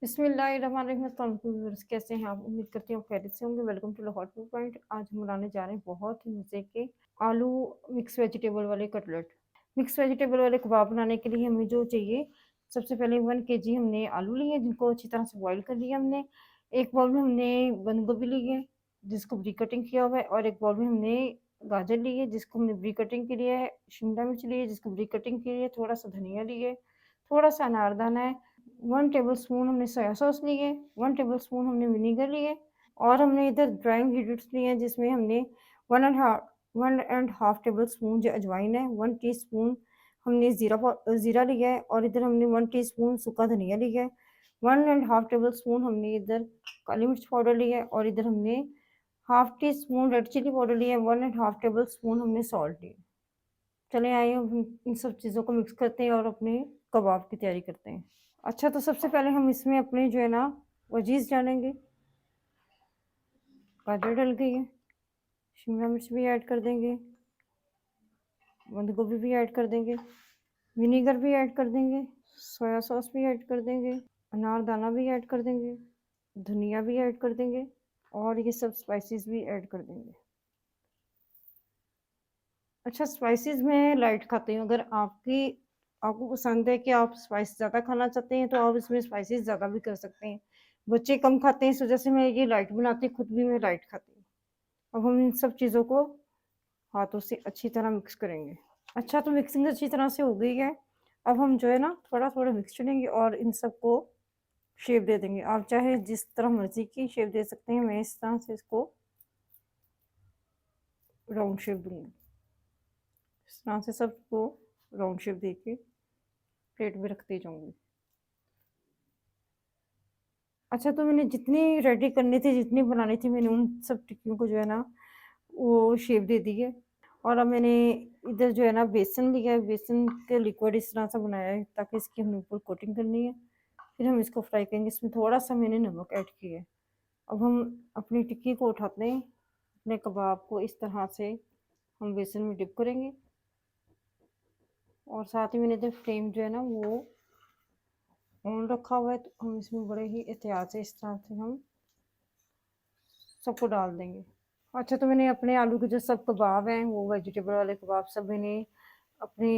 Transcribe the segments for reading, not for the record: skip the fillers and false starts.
बिस्मिल्लाहिर्रहमानिर्रहीम। अस्सलाम वालेकुम व्यूअर्स, कैसे हैं आप? उम्मीद करती हूँ खैरियत से होंगे। Welcome to Lahore food point. आज हम बनाने जा रहे हैं बहुत ही मज़े के आलू मिक्स वेजिटेबल वाले कटलेट। मिक्स वेजिटेबल वाले कबाब बनाने के लिए हमें जो चाहिए, सबसे पहले 1 केजी हमने आलू लिए जिनको अच्छी तरह से बॉईल कर लिया हमने। एक बाउल में हमने बंद गोभी ली है जिसको ब्री कटिंग किया हुआ है, और एक बाउल में हमने गाजर ली है जिसको हमने ब्री कटिंग के लिए है, शिमला मिर्च ली है जिसको ब्री कटिंग के लिए, थोड़ा सा धनिया ली है, थोड़ा सा अनारदाना है, 1 टेबलस्पून हमने सोया सॉस ली है, 1 टेबलस्पून हमने विनेगर ली है, और हमने इधर ड्राई इंग्रीडिएंट्स लिए हैं जिसमें हमने 1 एंड हाफ टेबलस्पून जो अजवाइन है, 1 टीस्पून हमने ज़ीरा लिया है, और इधर हमने 1 टीस्पून सूखा धनिया लिया है, 1 एंड हाफ टेबलस्पून हमने इधर काली मिर्च पाउडर लिया है, और इधर हमने half teaspoon red chilli powder लिया है, 1 एंड हाफ टेबल स्पून हमने सॉल्ट लिया। चलें आइए हम इन सब चीज़ों को मिक्स करते हैं और अपने कबाब की तैयारी करते हैं। अच्छा, तो सबसे पहले हम इसमें अपने जो है ना वेजीज़ डालेंगे। गाजर डल गई है, शिमला मिर्च भी ऐड कर देंगे, बंद गोभी भी ऐड कर देंगे, विनेगर भी ऐड कर देंगे, सोया सॉस भी ऐड कर देंगे, अनारदाना भी ऐड कर देंगे, धनिया भी ऐड कर देंगे, और ये सब स्पाइसेस भी ऐड कर देंगे। अच्छा, स्पाइसेस मैं लाइट खाती हूँ। अगर आपको पसंद है कि आप स्पाइस ज़्यादा खाना चाहते हैं तो आप इसमें स्पाइसेस ज़्यादा भी कर सकते हैं। बच्चे कम खाते हैं, इस वज़ह से मैं ये लाइट बनाती हूँ, खुद भी मैं लाइट खाती हूँ। अब हम इन सब चीज़ों को हाथों से अच्छी तरह मिक्स करेंगे। अच्छा, तो मिक्सिंग अच्छी तरह से हो गई है। अब हम जो है ना थोड़ा-थोड़ा मिक्स करेंगे और इन सबको शेप दे देंगे। आप चाहे जिस तरह मर्ज़ी की शेप दे सकते हैं। मैं इस तरह से इसको राउंड शेप दूँगी। इस तरह से सबको राउंड शेप देके प्लेट में रखती जाऊँगी। अच्छा, तो मैंने जितनी रेडी करनी थी, जितनी बनानी थी, मैंने उन सब टिक्कियों को जो है ना, वो शेप दे दी है। और अब मैंने इधर जो है ना बेसन लिया है, बेसन के लिक्विड इस तरह से बनाया है ताकि इसकी हमें ऊपर कोटिंग करनी है। फिर हम इसको फ्राई करेंगे। इसमें थोड़ा-सा मैंने नमक ऐड किया है। अब हम अपनी टिक्की को उठाते हैं, अपने कबाब को इस तरह से हम बेसन में डिप करेंगे, और साथ ही मैंने इधर फ्लेम जो है ना वो ऑन रखा हुआ है, तो हम इसमें बड़े ही एहतियात से इस तरह से हम सबको डाल देंगे। अच्छा, तो मैंने अपने आलू के जो सब कबाब हैं, वो वेजिटेबल वाले कबाब सब मैंने अपने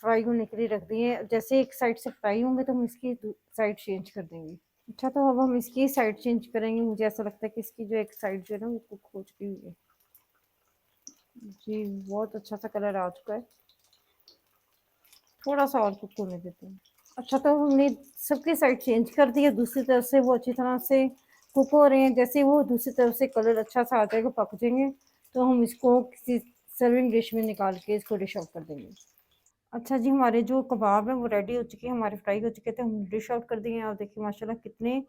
फ्राई होने के लिए रख दिए हैं। जैसे एक साइड से फ्राई होंगे तो हम इसकी साइड चेंज कर देंगे। अच्छा, तो अब हम इसकी साइड चेंज करेंगे। मुझे ऐसा लगता है कि इसकी जो एक साइड जो है ना वो कुक हो चुकी हुई है। जी, बहुत अच्छा सा कलर आ चुका है। थोड़ा सा और कुक होने देते हैं। अच्छा, तो हमने सबकी साइड चेंज कर दी है। दूसरी तरफ से वो अच्छी तरह से कुक हो रहे हैं। जैसे वो दूसरी तरफ से कलर अच्छा सा आ जाएगा, पक जाएंगे, तो हम इसको किसी सर्विंग डिश में निकाल के इसको डिश आउट कर देंगे। अच्छा जी, हमारे जो कबाब हैं वो रेडी हो चुके हैं, हमारे फ्राई हो चुके थे, हम डिश आउट कर दिए हैं। आप देखिए माशाल्लाह कितने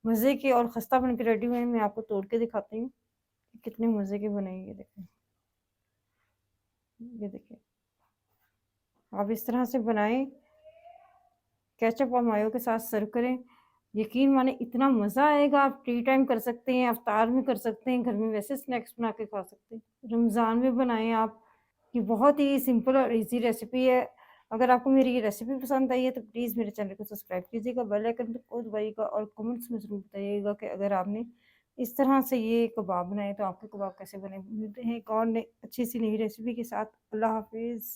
मज़े के और खस्ता बन के रेडी हुए हैं। मैं आपको तोड़ के दिखाती हूँ कितने मज़े के बने हैं। ये देखें, ये देखिए, आप इस तरह से बनाएं, केचप और मायो के साथ सर्व करें। यकीन माने इतना मज़ा आएगा। आप टी टाइम कर सकते हैं, इफ्तार में कर सकते हैं, घर में वैसे स्नैक्स बना के खा सकते हैं, रमज़ान में बनाएं आप। ये बहुत ही सिंपल और इजी रेसिपी है। अगर आपको मेरी ये रेसिपी पसंद आई है तो प्लीज़ मेरे चैनल को सब्सक्राइब कीजिएगा, बेल आइकन को दबाइएगा, और कमेंट्स में ज़रूर बताइएगा कि अगर आपने इस तरह से ये कबाब बनाए तो आपके कबाब कैसे बने। मिलते हैं एक और अच्छी सी नई रेसिपी के साथ। अल्लाह हाफिज़।